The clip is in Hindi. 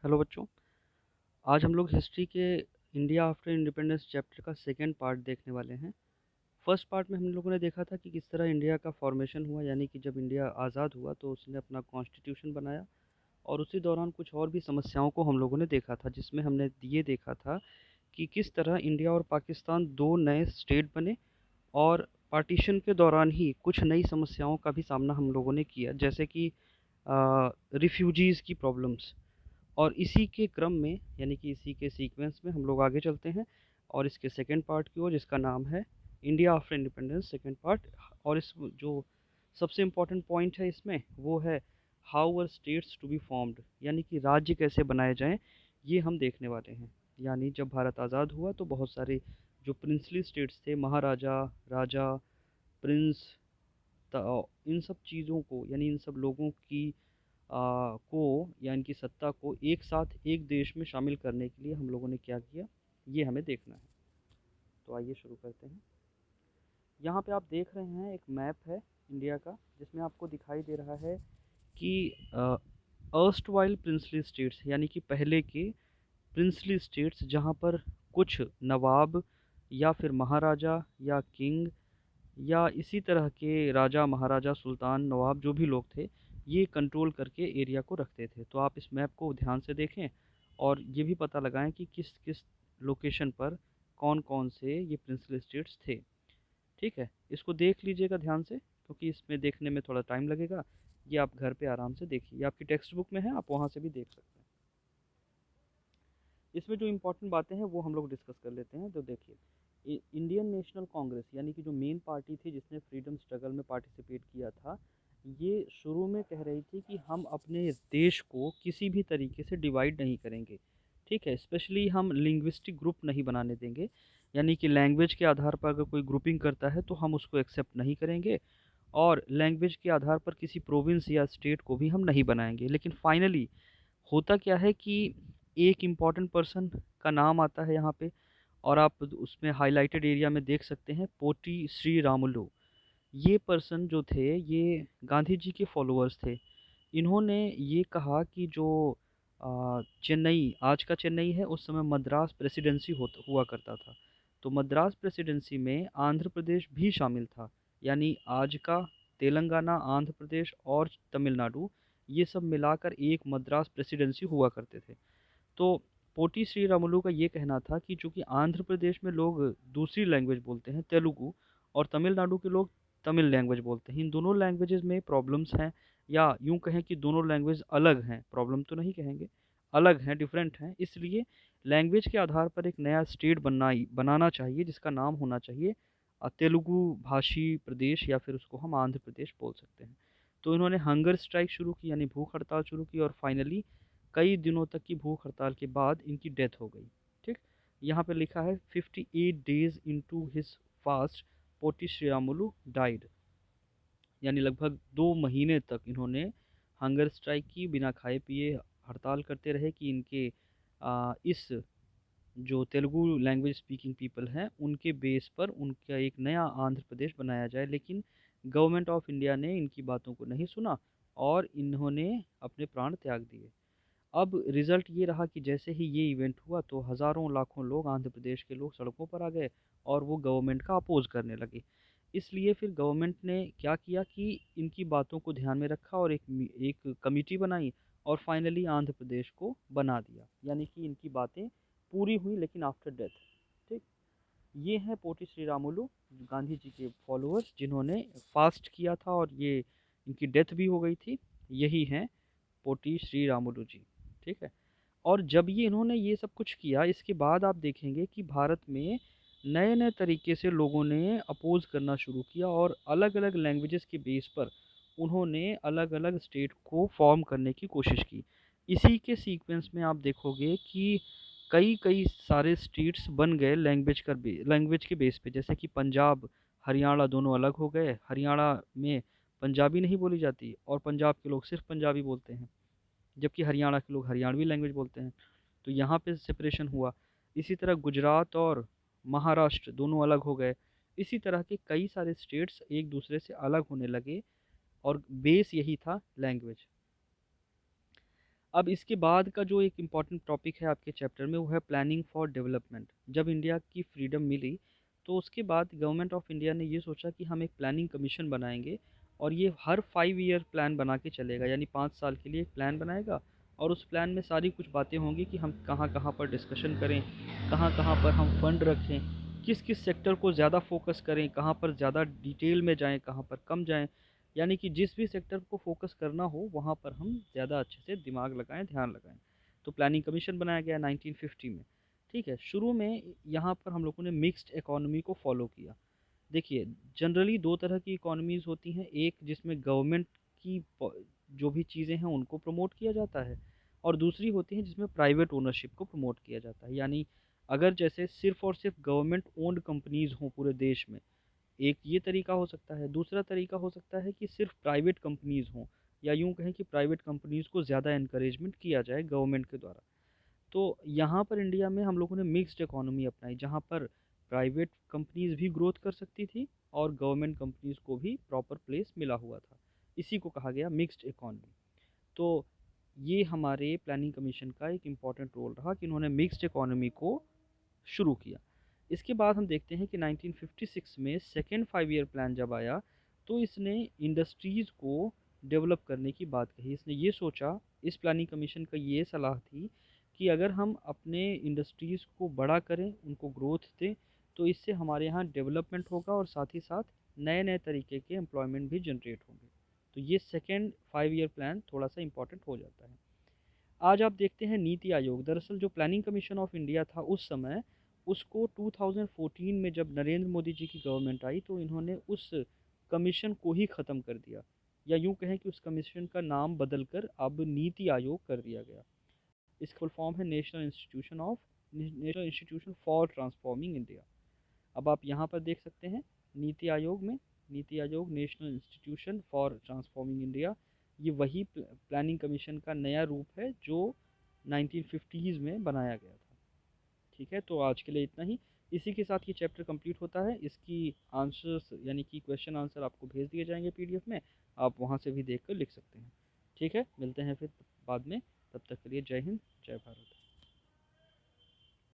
हेलो बच्चों। आज हम लोग हिस्ट्री के इंडिया आफ्टर इंडिपेंडेंस चैप्टर का सेकंड पार्ट देखने वाले हैं। फर्स्ट पार्ट में हम लोगों ने देखा था कि किस तरह इंडिया का फॉर्मेशन हुआ, यानी कि जब इंडिया आज़ाद हुआ तो उसने अपना कॉन्स्टिट्यूशन बनाया। और उसी दौरान कुछ और भी समस्याओं को हम लोगों ने देखा था, जिसमें हमने ये देखा था कि किस तरह इंडिया और पाकिस्तान दो नए स्टेट बने। और पार्टीशन के दौरान ही कुछ नई समस्याओं का भी सामना हम लोगों ने किया, जैसे कि रिफ्यूजीज़ की प्रॉब्लम्स। और इसी के क्रम में, यानी कि इसी के सीक्वेंस में हम लोग आगे चलते हैं और इसके सेकंड पार्ट की ओर, जिसका नाम है India after independence second part. और इस जो सबसे इम्पोर्टेंट पॉइंट है इसमें वो है how were states to be formed, यानी कि राज्य कैसे बनाए जाएं, ये हम देखने वाले हैं। यानी जब भारत आज़ाद हुआ तो बहुत सारे जो प्रिंसली स्टेट्स थे, महाराजा, राजा, प्रिंस, इन सब चीज़ों को, यानी इन सब लोगों की को या इनकी सत्ता को एक साथ एक देश में शामिल करने के लिए हम लोगों ने क्या किया, ये हमें देखना है। तो आइए शुरू करते हैं। यहाँ पे आप देख रहे हैं एक मैप है इंडिया का, जिसमें आपको दिखाई दे रहा है कि अर्स्ट वाइल प्रिंसली स्टेट्स, यानी कि पहले के प्रिंसली स्टेट्स, जहाँ पर कुछ नवाब या फिर महाराजा या किंग या इसी तरह के राजा, महाराजा, सुल्तान, नवाब, जो भी लोग थे, ये कंट्रोल करके एरिया को रखते थे। तो आप इस मैप को ध्यान से देखें और ये भी पता लगाएं कि किस किस लोकेशन पर कौन कौन से ये प्रिंसली स्टेट्स थे। ठीक है, इसको देख लीजिएगा ध्यान से, क्योंकि इसमें देखने में थोड़ा टाइम लगेगा। ये आप घर पे आराम से देखिए, ये आपकी टेक्स्ट बुक में है, आप वहाँ से भी देख सकते हैं। इसमें जो इम्पोर्टेंट बातें हैं वो हम लोग डिस्कस कर लेते हैं। तो देखिए, इंडियन नेशनल कांग्रेस, यानी कि जो मेन पार्टी थी जिसने फ्रीडम स्ट्रगल में पार्टिसिपेट किया था, ये शुरू में कह रही थी कि हम अपने देश को किसी भी तरीके से डिवाइड नहीं करेंगे। ठीक है, स्पेशली हम लिंग्विस्टिक ग्रुप नहीं बनाने देंगे, यानी कि लैंग्वेज के आधार पर अगर कोई ग्रुपिंग करता है तो हम उसको एक्सेप्ट नहीं करेंगे। और लैंग्वेज के आधार पर किसी प्रोविंस या स्टेट को भी हम नहीं बनाएंगे। लेकिन फाइनली होता क्या है कि एक इम्पॉर्टेंट पर्सन का नाम आता है यहाँ पे, और आप उसमें हाइलाइटेड एरिया में देख सकते हैं पोटी श्री रामुलु। ये पर्सन जो थे, ये गांधी जी के फॉलोअर्स थे। इन्होंने ये कहा कि जो चेन्नई, आज का चेन्नई है, उस समय मद्रास प्रेसिडेंसी हुआ करता था। तो मद्रास प्रेसिडेंसी में आंध्र प्रदेश भी शामिल था, यानी आज का तेलंगाना, आंध्र प्रदेश और तमिलनाडु, ये सब मिलाकर एक मद्रास प्रेसिडेंसी हुआ करते थे। तो पोटी श्री रामुलु का ये कहना था कि चूंकि आंध्र प्रदेश में लोग दूसरी लैंग्वेज बोलते हैं तेलुगु, और तमिलनाडु के लोग तमिल लैंग्वेज बोलते हैं, इन दोनों लैंग्वेजेस में प्रॉब्लम्स हैं, या यूं कहें कि दोनों लैंग्वेज अलग हैं, प्रॉब्लम तो नहीं कहेंगे, अलग हैं, डिफरेंट हैं। इसलिए लैंग्वेज के आधार पर एक नया स्टेट बनाना चाहिए, जिसका नाम होना चाहिए तेलुगु भाषी प्रदेश, या फिर उसको हम आंध्र प्रदेश बोल सकते हैं। तो इन्होंने हंगर स्ट्राइक शुरू की, यानी भूख हड़ताल शुरू की, और फाइनली कई दिनों तक की भूख हड़ताल के बाद इनकी डेथ हो गई। ठीक, यहाँ पे लिखा है 58 डेज इनटू हिज फास्ट पोटी श्रीरामुलु डाइड, यानी लगभग 2 महीने तक इन्होंने हंगर स्ट्राइक की, बिना खाए पिए हड़ताल करते रहे कि इनके इस जो तेलुगु लैंग्वेज स्पीकिंग पीपल हैं उनके बेस पर उनका एक नया आंध्र प्रदेश बनाया जाए। लेकिन गवर्नमेंट ऑफ इंडिया ने इनकी बातों को नहीं सुना और इन्होंने अपने प्राण त्याग दिए। अब रिज़ल्ट ये रहा कि जैसे ही ये इवेंट हुआ तो हज़ारों लाखों लोग, आंध्र प्रदेश के लोग सड़कों पर आ गए और वो गवर्नमेंट का अपोज़ करने लगे। इसलिए फिर गवर्नमेंट ने क्या किया कि इनकी बातों को ध्यान में रखा और एक कमिटी बनाई और फाइनली आंध्र प्रदेश को बना दिया, यानी कि इनकी बातें पूरी हुई, लेकिन आफ्टर डेथ। ठीक, ये हैं पोटी श्री रामुलु, गांधी जी के फॉलोअर्स, जिन्होंने फास्ट किया था और ये इनकी डेथ भी हो गई थी। यही हैं पोटी श्री रामुलु जी। ठीक है, और जब ये इन्होंने ये सब कुछ किया, इसके बाद आप देखेंगे कि भारत में नए नए तरीके से लोगों ने अपोज करना शुरू किया और अलग अलग लैंग्वेजेस के बेस पर उन्होंने अलग अलग स्टेट को फॉर्म करने की कोशिश की। इसी के सीक्वेंस में आप देखोगे कि कई कई सारे स्टेट्स बन गए लैंग्वेज के बेस पे, जैसे कि पंजाब, हरियाणा दोनों अलग हो गए। हरियाणा में पंजाबी नहीं बोली जाती और पंजाब के लोग सिर्फ पंजाबी बोलते हैं, जबकि हरियाणा के लोग हरियाणवी लैंग्वेज बोलते हैं। तो यहाँ पे सेपरेशन हुआ। इसी तरह गुजरात और महाराष्ट्र दोनों अलग हो गए। इसी तरह के कई सारे स्टेट्स एक दूसरे से अलग होने लगे और बेस यही था लैंग्वेज। अब इसके बाद का जो एक इम्पॉर्टेंट टॉपिक है आपके चैप्टर में वो है प्लानिंग फॉर डेवलपमेंट। जब इंडिया की फ्रीडम मिली तो उसके बाद गवर्नमेंट ऑफ इंडिया ने ये सोचा कि हम एक प्लानिंग कमीशन बनाएंगे और ये हर 5 ईयर प्लान बना के चलेगा, यानी 5 साल के लिए एक प्लान बनाएगा और उस प्लान में सारी कुछ बातें होंगी कि हम कहाँ कहाँ पर डिस्कशन करें, कहाँ कहाँ पर हम फंड रखें, किस किस सेक्टर को ज़्यादा फोकस करें, कहाँ पर ज़्यादा डिटेल में जाएं, कहाँ पर कम जाएं, यानी कि जिस भी सेक्टर को फोकस करना हो वहाँ पर हम ज़्यादा अच्छे से दिमाग लगाएं, ध्यान लगाएं। तो प्लानिंग कमीशन बनाया गया 1950 में। ठीक है, शुरू में यहाँ पर हम लोगों ने मिक्स्ड इकोनॉमी को फॉलो किया। देखिए, जनरली दो तरह की इकोनॉमीज़ होती हैं, एक जिसमें गवर्नमेंट की जो भी चीज़ें हैं उनको प्रमोट किया जाता है और दूसरी होती है जिसमें प्राइवेट ओनरशिप को प्रमोट किया जाता है। यानी अगर जैसे सिर्फ और सिर्फ गवर्नमेंट ओन्ड कंपनीज़ हों पूरे देश में, एक ये तरीका हो सकता है। दूसरा तरीका हो सकता है कि सिर्फ प्राइवेट कंपनीज़ हों, या यूँ कहें कि प्राइवेट कंपनीज़ को ज़्यादा एनकरेजमेंट किया जाए गवर्नमेंट के द्वारा। तो यहाँ पर इंडिया में हम लोगों ने मिक्स्ड इकोनॉमी अपनाई, जहाँ पर प्राइवेट कंपनीज़ भी ग्रोथ कर सकती थी और गवर्नमेंट कंपनीज़ को भी प्रॉपर प्लेस मिला हुआ था। इसी को कहा गया मिक्स्ड इकोनॉमी। तो ये हमारे प्लानिंग कमीशन का एक इम्पॉर्टेंट रोल रहा कि इन्होंने मिक्स्ड इकोनॉमी को शुरू किया। इसके बाद हम देखते हैं कि 1956 में सेकेंड 5 ईयर प्लान जब आया तो इसने इंडस्ट्रीज़ को डेवलप करने की बात कही। इसने ये सोचा, इस प्लानिंग कमीशन का ये सलाह थी कि अगर हम अपने इंडस्ट्रीज़ को बड़ा करें, उनको ग्रोथ दें, तो इससे हमारे यहाँ डेवलपमेंट होगा और साथ ही साथ नए नए तरीके के एम्प्लॉयमेंट भी जनरेट होंगे। तो ये सेकेंड 5 ईयर प्लान थोड़ा सा इम्पॉर्टेंट हो जाता है। आज आप देखते हैं नीति आयोग, दरअसल जो प्लानिंग कमीशन ऑफ इंडिया था उस समय, उसको 2014 में जब नरेंद्र मोदी जी की गवर्नमेंट आई तो इन्होंने उस कमीशन को ही ख़त्म कर दिया, या यूँ कहें कि उस कमीशन का नाम बदलकर अब नीति आयोग कर दिया गया। इसका फुल फॉर्म है national institution for transforming India. अब आप यहाँ पर देख सकते हैं नीति आयोग में, NITI Aayog national institution for transforming India, ये वही प्लानिंग कमीशन का नया रूप है जो 1950s में बनाया गया था। ठीक है, तो आज के लिए इतना ही। इसी के साथ ये चैप्टर कंप्लीट होता है। इसकी आंसर्स यानी कि क्वेश्चन आंसर आपको भेज दिए जाएंगे पीडीएफ में, आप वहाँ से भी देख कर लिख सकते हैं। ठीक है, मिलते हैं फिर बाद में। तब तक के लिए जय हिंद, जय भारत।